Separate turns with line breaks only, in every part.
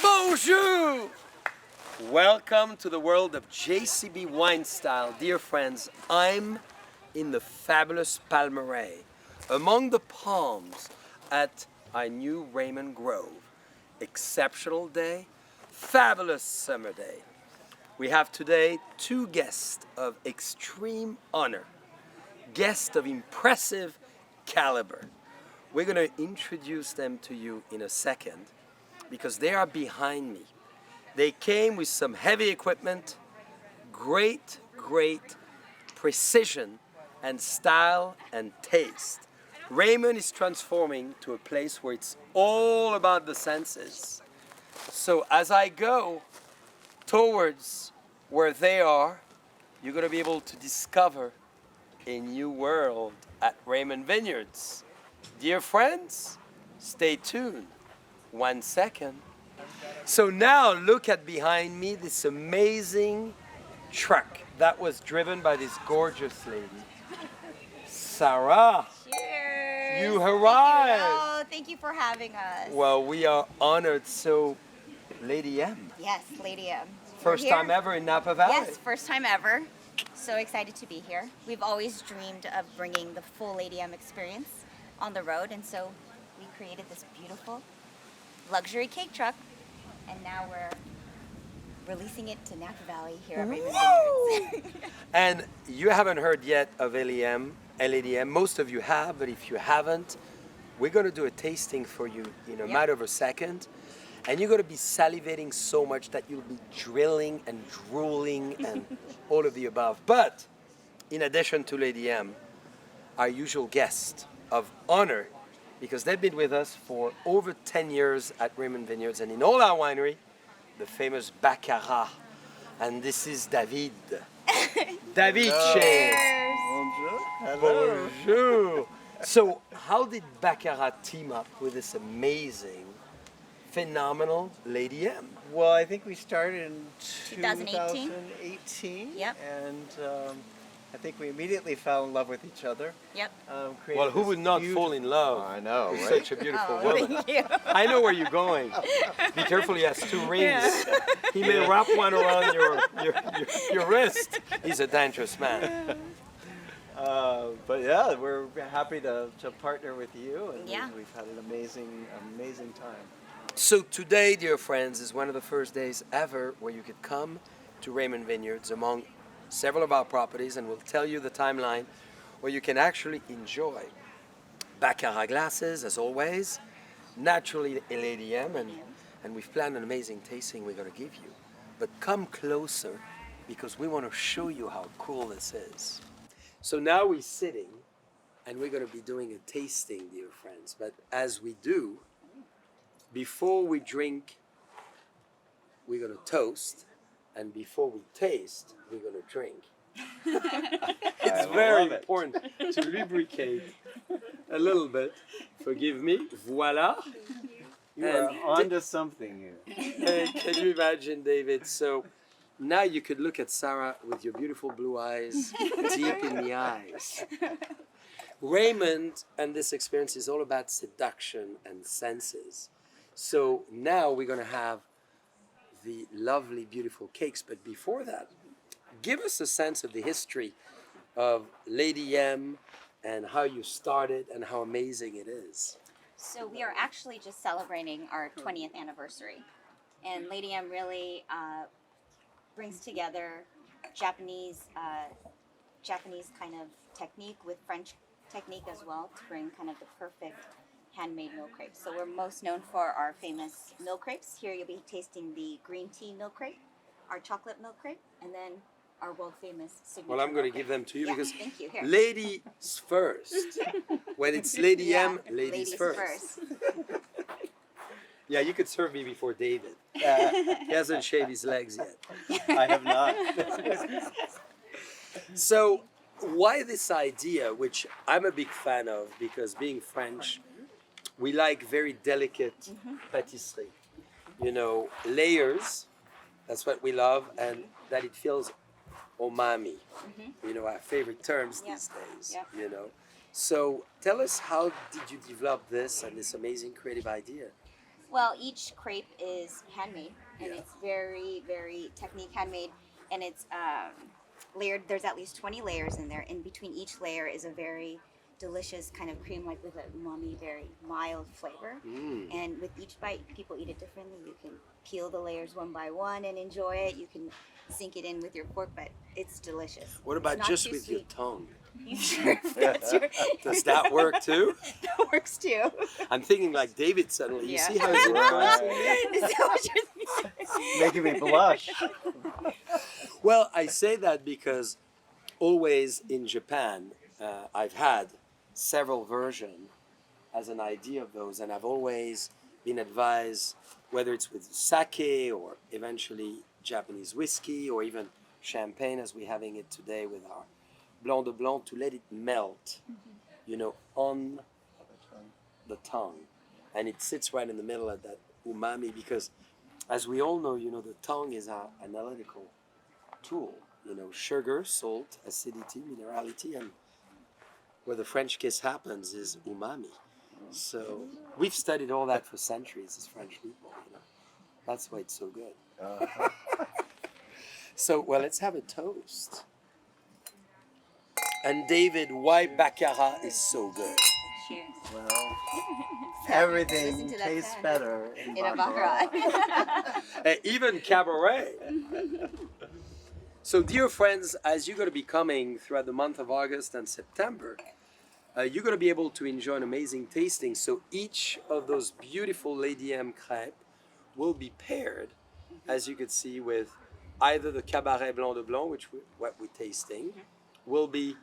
Bonjour! Welcome to the world of JCB wine style. Dear friends, I'm in the fabulous Palmeraie, among the palms at our new Raymond Grove. Exceptional day, fabulous summer day. We have today two guests of extreme honor, guests of impressive caliber. We're going to introduce them to you in a second because they are behind me. They came with some heavy equipment, great precision and style and taste. Raymond is transforming to a place where it's all about the senses. So as I go towards where they are, you're going to be able to discover a new world at Raymond Vineyards. Dear friends, stay tuned. 1 second. So now look at behind me this amazing truck that was driven by this gorgeous lady. Sarah,
Cheers!
you arrived.
Oh, thank you for having us.
Well, we are honored. So, Lady M,
Yes, Lady M.
first
We're here.
time ever in Napa Valley.
Yes, first time ever. So excited to be here. We've always dreamed of bringing the full Lady M experience on the road, and so we created this beautiful luxury cake truck, and now we're releasing it to Napa Valley here at Raymond Vineyards.
And you haven't heard yet of LEM, LADM. Most of you have, but if you haven't, we're going to do a tasting for you in a matter of a second. And you're going to be salivating so much that you'll be drilling and drooling and all of the above. But in addition to Lady M, our usual guest of honor, because they've been with us for over 10 years at Raymond Vineyards and in all our winery, the famous Baccarat. And this is David. David Che.
Bonjour. Hello.
Bonjour. So how did Baccarat team up with this amazing, phenomenal Lady M?
Well, I think we started in
2018.
2018.
Yep.
And I think we immediately fell in love with each other.
Yep.
Created
Well, who
this
would not
beautiful-
fall in love
I know,
with
right?
such a beautiful
Oh,
woman?
thank you.
I know where you're going. Be careful, he has two rings. He may wrap one around your wrist. He's a dangerous man.
But yeah, we're happy to partner with you, and
Yeah.
we've had an amazing time.
So today, dear friends, is one of the first days ever where you could come to Raymond Vineyards among several of our properties, and we'll tell you the timeline where you can actually enjoy Baccarat glasses, as always, naturally Lady M, and we've planned an amazing tasting we're going to give you. But come closer, because we want to show you how cool this is. So now we're sitting, and we're going to be doing a tasting, dear friends. But as we do, before we drink, we're going to toast, and before we taste, we're going to drink. It's very
love it.
important to lubricate a little bit. Forgive me. Voila.
You are
And
onto something here.
Can you imagine, David? So now you could look at Sarah with your beautiful blue eyes, deep in the eyes. Raymond and this experience is all about seduction and senses. So now we're going to have the lovely, beautiful cakes. But before that, give us a sense of the history of Lady M and how you started and how amazing it is.
So we are actually just celebrating our 20th anniversary, and Lady M really brings together Japanese kind of technique with French technique as well to bring kind of the perfect handmade milk crepes. So we're most known for our famous milk crepes. Here you'll be tasting the green tea milk crepe, our chocolate milk crepe, and then our world famous signature.
Well, I'm going
milk
to give
crepe.
them to you
Yeah,
because
thank you. Here.
ladies first. When it's Lady
Yeah,
M, ladies first. Yeah, you could serve me before David. He hasn't shaved his legs yet.
I have not.
So, why this idea, which I'm a big fan of, because being French, we like very delicate patisserie. You know, layers, that's what we love, and that it feels umami. You know, our favorite terms these days,
Yep.
you know. So tell us, how did you develop this and this amazing creative idea?
Well, each crepe is handmade, and it's very, very technique handmade, and it's layered. There's at least 20 layers in there, and between each layer is a very delicious kind of cream, like with a umami, very mild flavor. And with each bite, people eat it differently. You can peel the layers one by one and enjoy it. You can sink it in with your fork, but it's delicious.
What
It's
about
not
just
too
with your
sweet.
tongue?
You sure? That's your,
Does that work too?
that works too.
I'm thinking like David suddenly. You
Yeah.
see how he's impressing me?
Is that what you're thinking?
Making me blush.
Well, I say that because always in Japan, I've had several versions as an idea of those, and I've always been advised, whether it's with sake or eventually Japanese whiskey or even champagne, as we're having it today with our Blanc de Blanc, to let it melt, on the tongue, and it sits right in the middle of that umami, because as we all know, the tongue is our analytical tool. Sugar, salt, acidity, minerality, and where the French kiss happens is umami. So we've studied all that for centuries as French people. That's why it's so good. So, well, let's have a toast. And David, why Baccarat is so good?
Cheers.
Well,
Listen
everything
to that
tastes
fan.
better
In a Baccarat.
Even cabaret. So, dear friends, as you're going to be coming throughout the month of August and September, you're going to be able to enjoy an amazing tasting. So each of those beautiful Lady M crêpes will be paired, as you could see, with either the Cabaret Blanc de Blanc, what we're tasting, will be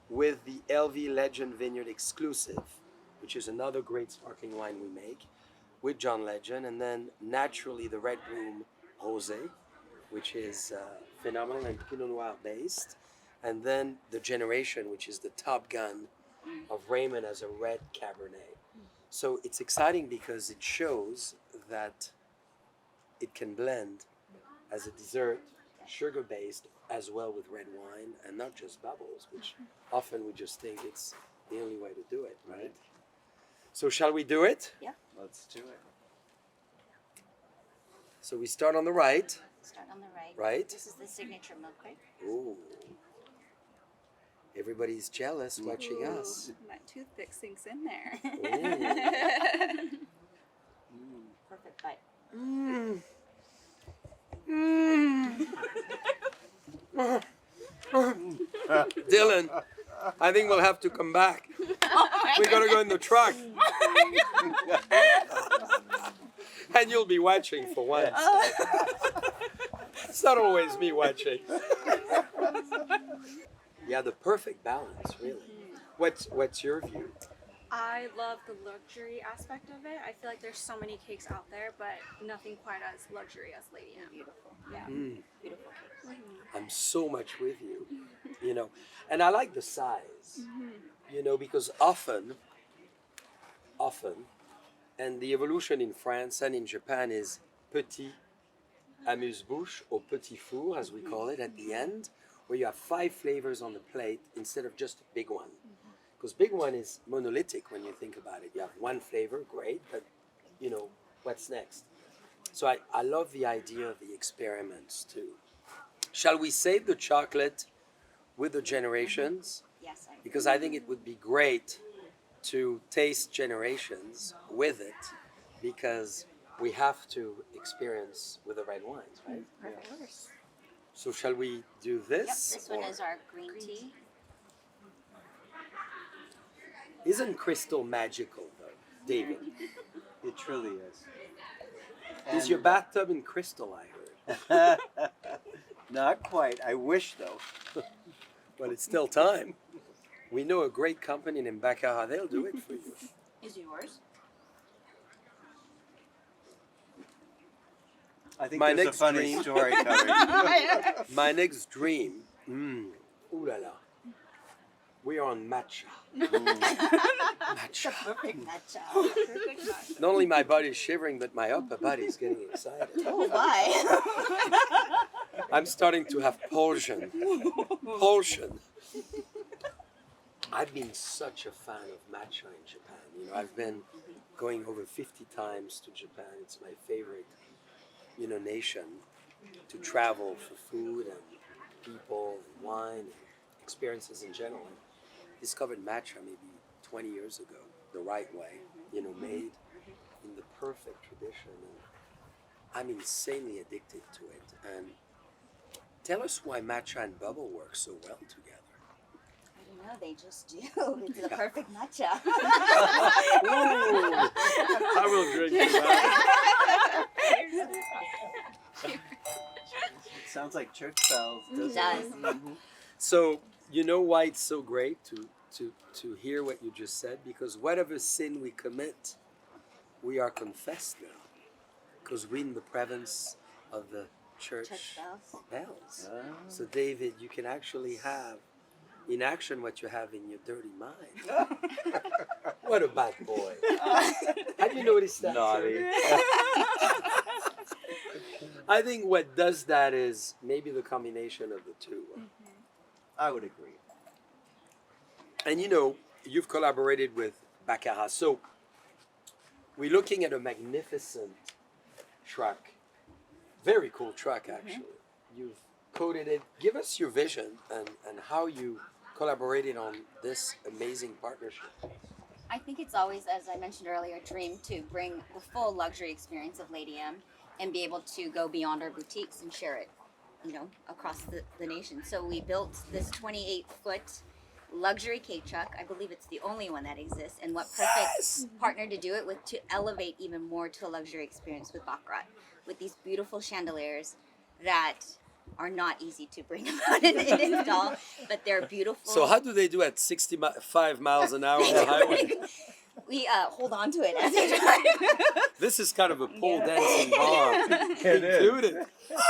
with the LV Legend Vineyard Exclusive, which is another great sparkling wine we make, with John Legend, and then naturally the Red Room Rosé, which is phenomenal and Pinot Noir based, and then the Generation, which is the Top Gun of Raymond as a red Cabernet. So it's exciting because it shows that it can blend as a dessert, sugar-based, as well with red wine, and not just bubbles, which often we just think it's the only way to do it, right? So shall we do it?
Yeah.
Let's do it.
So we start on the right.
Start on the right.
Right.
This is the signature Milkweed.
Ooh. Everybody's jealous watching us.
My toothpick sinks in there.
Perfect bite.
Mm. Dylan, I think we'll have to come back. We gotta go in the truck. And you'll be watching for once. It's not always me watching. Yeah, the perfect balance, really. What's your view?
I love the luxury aspect of it. I feel like there's so many cakes out there, but nothing quite as luxury as Lady M.
Beautiful.
Yeah.
Beautiful cakes.
I'm so much with you, and I like the size, because often, and the evolution in France and in Japan is petit amuse-bouche or petit four, as we call it, at the end, where you have 5 flavors on the plate instead of just a big one. Because big one is monolithic when you think about it. You have one flavor, great, but what's next? So I love the idea of the experiments too. Shall we save the chocolate with the Generations?
Yes, I agree.
Because I think it would be great to taste Generations with it, because we have to experience with the red wines, right?
Perfect orders.
So shall we do
Yep,
this?
this one is our green tea.
Isn't crystal magical though, David?
It truly is.
Is your bathtub in crystal, I heard?
Not quite. I wish though.
But it's still time. We know a great company in Baccarat, they'll do it for you.
Is yours?
I think
My
there's a
next
funny
dream.
story coming.
My next dream, ooh la la, we are on matcha. Matcha.
Perfect matcha.
Perfect match.
Not only my body's shivering, but my upper body's getting excited.
Oh my.
I'm starting to have pulsion. Pulsion. I've been such a fan of matcha in Japan. I've been going over 50 times to Japan. It's my favorite, nation to travel for food and people, and wine, and experiences in general. I discovered matcha maybe 20 years ago, the right way, made in the perfect tradition. And I'm insanely addicted to it. And tell us why matcha and bubble work so well together.
I don't know, they just do. It's the perfect matcha.
Ooh, I will drink that. It sounds like church bells, doesn't
It does.
it? Mhm.
So you know why it's so great to hear what you just said? Because whatever sin we commit, we are confessed now. Because we're in the presence of the church
Church bells.
bells.
Ah.
So David, you can actually have in action what you have in your dirty mind. What a bad boy. Have you noticed that?
Naughty.
I think what does that is maybe the combination of the two.
I would agree.
And you've collaborated with Baccarat. So we're looking at a magnificent truck. Very cool truck, actually. You've coated it. Give us your vision and how you collaborated on this amazing partnership.
I think it's always, as I mentioned earlier, a dream to bring the full luxury experience of Lady M and be able to go beyond our boutiques and share it, across the nation. So we built this 28-foot luxury cake truck. I believe it's the only one that exists. And what perfect partner to do it with to elevate even more to a luxury experience with Baccarat, with these beautiful chandeliers that are not easy to bring about and install, but they're beautiful.
So how do they do at 65 miles an hour on the highway?
We hold on to it as we drive.
This is kind of a pole dancing bar
It is.
included.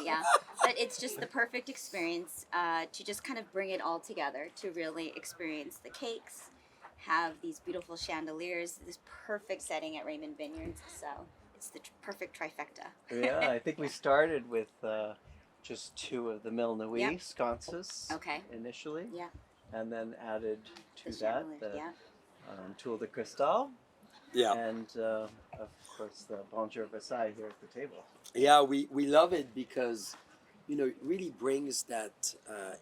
Yeah, but it's just the perfect experience to just kind of bring it all together, to really experience the cakes, have these beautiful chandeliers, this perfect setting at Raymond Vineyards. So it's the perfect trifecta.
Yeah, I think we started with just two of the Mille Nuit
Yep.
sconces initially,
Yeah,
and then added to
the
that
chandeliers,
the
yeah.
Tour de Cristal,
Yeah.
and of course the Bonjour Versailles here at the table.
Yeah, we love it because, it really brings that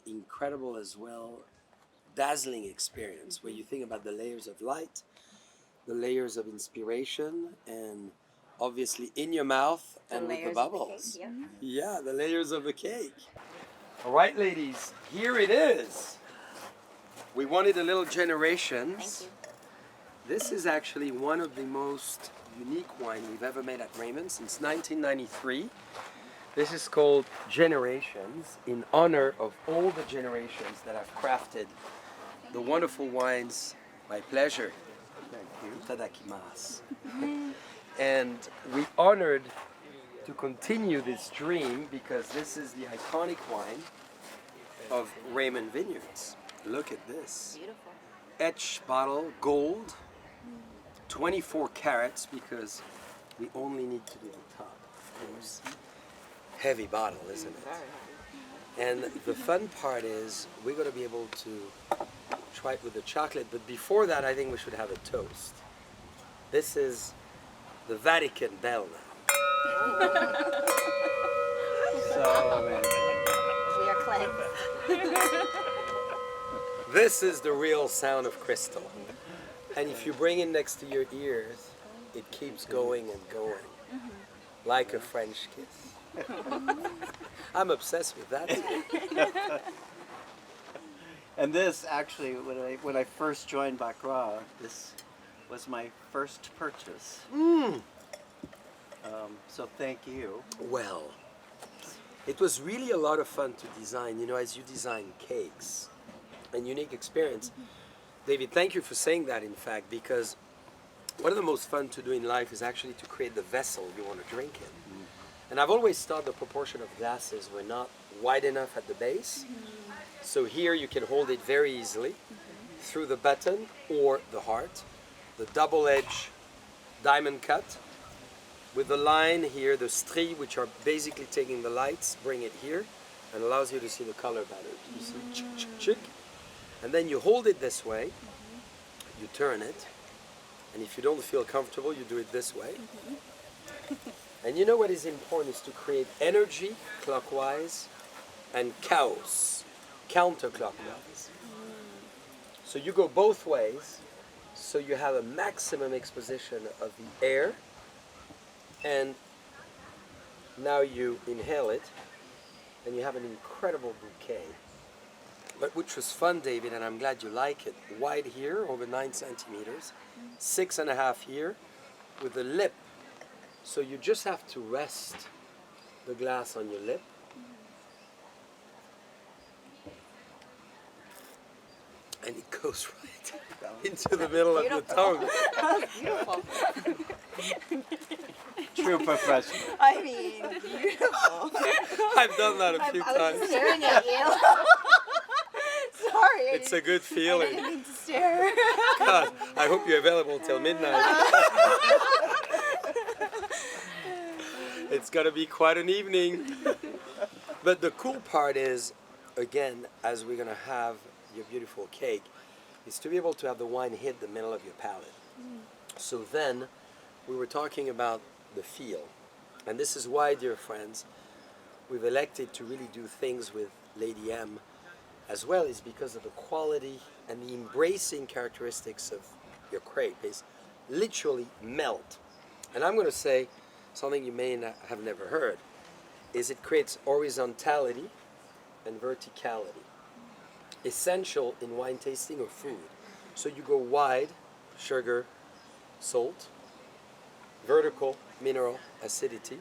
incredible as well, dazzling experience where you think about the layers of light, the layers of inspiration, and obviously in your mouth and with the
layers of the
bubbles.
cake,
Yeah, the layers of the cake. All right, ladies, here it is. We wanted a little generations.
Thank you.
This is actually one of the most unique wine we've ever made at Raymond since 1993. This is called Generations in honor of all the generations that have crafted the wonderful wines. My pleasure.
Thank you.
Itadakimasu. And we honored to continue this dream because this is the iconic wine of Raymond Vineyards. Look at this.
Beautiful.
Etched bottle, gold, 24 carats because we only need to do the top, of course. Heavy bottle, isn't it? And the fun part is we're going to be able to try it with the chocolate, but before that I think we should have a toast. This is the Vatican Bell now.
So amazing.
We are cleansed.
This is the real sound of crystal. And if you bring it next to your ears, it keeps going and going, like a French kiss. I'm obsessed with that.
And this actually, when I first joined Baccarat, this was my first purchase. So thank you.
Well, it was really a lot of fun to design, as you design cakes and unique experience. David, thank you for saying that, in fact, because one of the most fun to do in life is actually to create the vessel you want to drink in. And I've always thought the proportion of glasses were not wide enough at the base. So here you can hold it very easily through the button or the heart, the double-edged diamond cut. With the line here, the stries, which are basically taking the lights, bring it here and allows you to see the color better. You see, chick, chick, chick. And then you hold it this way, you turn it, And if you don't feel comfortable, you do it this way. And you know what is important is to create energy clockwise and chaos counterclockwise. So you go both ways, so you have a maximum exposition of the air, and now you inhale it, and you have an incredible bouquet. But which was fun, David, and I'm glad you like it. Wide here, over 9 centimeters, 6.5 here, with the lip. So you just have to rest the glass on your lip. And it goes right into the middle of your tongue.
Beautiful.
True professional.
I mean, beautiful.
I've done that a few
I was
times.
staring at you. Sorry.
It's a good
I
feeling.
didn't mean to stare.
God, I hope you're available till midnight. It's gonna be quite an evening. But the cool part is, again, as we're gonna have your beautiful cake, is to be able to have the wine hit the middle of your palate. So then, we were talking about the feel. And this is why, dear friends, we've elected to really do things with Lady M as well, is because of the quality and the embracing characteristics of your crepe is literally melt. And I'm going to say something you may not have never heard, is it creates horizontality and verticality, essential in wine tasting or food. So you go wide, sugar, salt, vertical, mineral, acidity.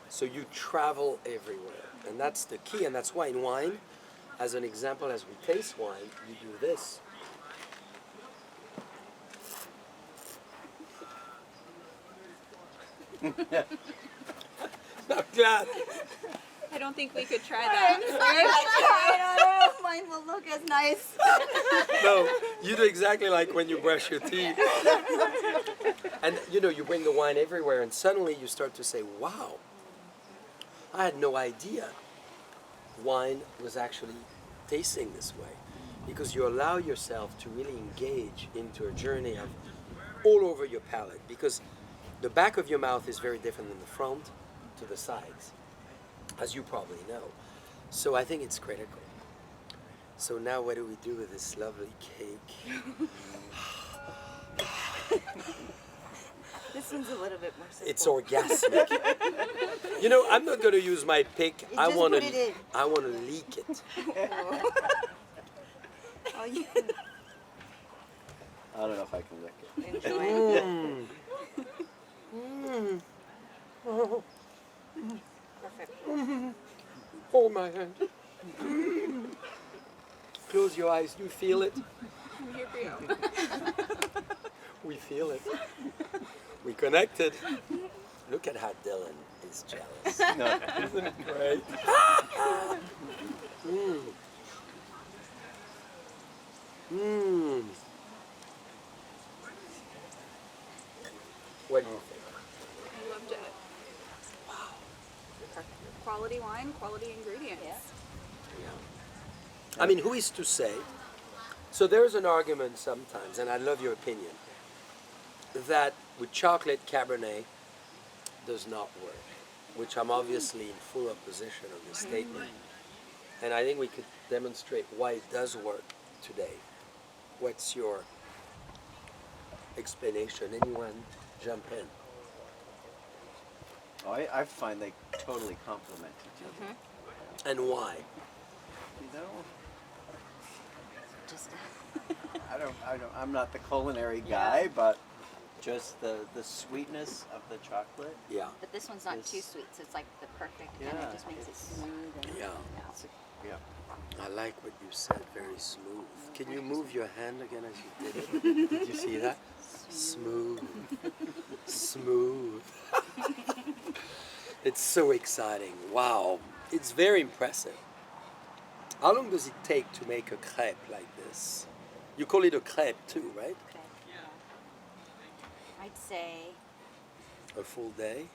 So you travel everywhere. And that's the key, and that's why in wine, as an example, as we taste wine, you do this. I'm glad.
I don't think we could try
I'm
that.
sorry, I don't know if mine will look as nice.
No, you do exactly like when you brush your teeth. And you know, you bring the wine everywhere, and suddenly you start to say, wow, I had no idea wine was actually tasting this way. Because you allow yourself to really engage into a journey of all over your palate. Because the back of your mouth is very different than the front to the sides, as you probably know. So I think it's critical. So now what do we do with this lovely cake?
This one's a little bit more simple.
It's orgasmic. You know, I'm not going to use my pick.
You
I
just
want
put it in.
to leak it.
Oh, you
I don't know if I can lick it.
enjoy. Perfect.
Hold my hand. Close your eyes. You feel it?
I'm here for you.
We feel it. We connected. Look at how Dylan is jealous.
No.
Isn't it great? Mm. Mm. What do you think?
I loved it. Wow. Quality wine, quality ingredients.
Yeah.
I mean, who is to say? So there's an argument sometimes, and I love your opinion, that with chocolate Cabernet does not work, which I'm obviously in full opposition of this statement. And I think we could demonstrate why it does work today. What's your explanation? Anyone jump in?
Oh, I find they totally complement each other.
And why?
You know,
Just
I'm not the culinary guy, but just the sweetness of the chocolate.
Yeah.
but this one's not
This-
too sweet, so it's like the perfect, and
Yeah,
it just makes it
it's-
smooth. And,
Yeah.
It's yeah.
I like what you said, very smooth. Can you move your hand again as you did it? Did you see that? Smooth. Smooth. It's so exciting. Wow. It's very impressive. How long does it take to make a crepe like this? You call it a crepe too, right?
Okay. Yeah. I'd say
A full day?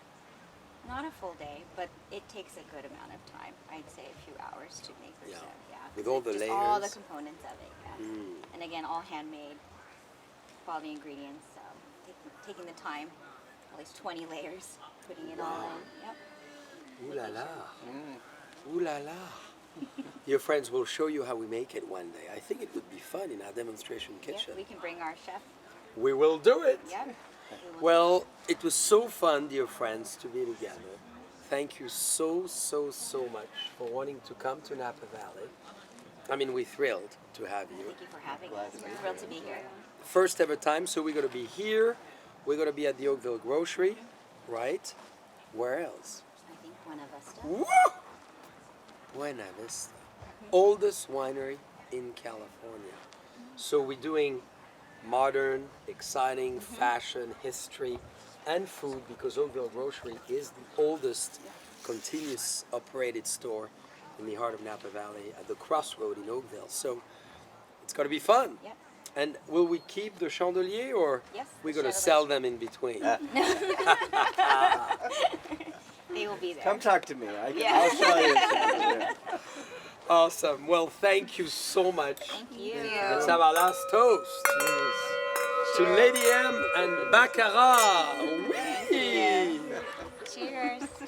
not a full day, but it takes a good amount of time. I'd say a few hours to make or
Yeah.
so. Yeah.
With all the
Just all the
layers?
components of it. Yeah.
Mm.
And again, all handmade, quality ingredients. taking the time, at least 20 layers, putting it all in. Yep.
Ooh la la. Ooh la la. Your friends will show you how we make it one day. I think it would be fun in our demonstration kitchen.
Yep, we can bring our chef.
We will do it.
Yep.
Well, it was so fun, dear friends, to be together. Thank you so much for wanting to come to Napa Valley. I mean, we're thrilled to have you.
Thank you for having us. We're thrilled to be here.
First ever time, so we're going to be here. We're going to be at the Oakville Grocery, right? Where else?
I think Buena Vista.
Woo! Buena Vista. Oldest winery in California. So we're doing modern, exciting fashion, history, and food because Oakville Grocery is the oldest continuous operated store in the heart of Napa Valley at the crossroad in Oakville. So it's going to be fun.
Yep.
And will we keep the chandelier or
Yes,
we're
the
going to
chandelier.
sell them in between?
They will be there.
Come talk to me.
Yeah.
I'll show you. Yeah.
Awesome. Well, thank you so much.
Thank you.
Let's have our last toast. To Lady M and Baccarat. Oui.
Cheers.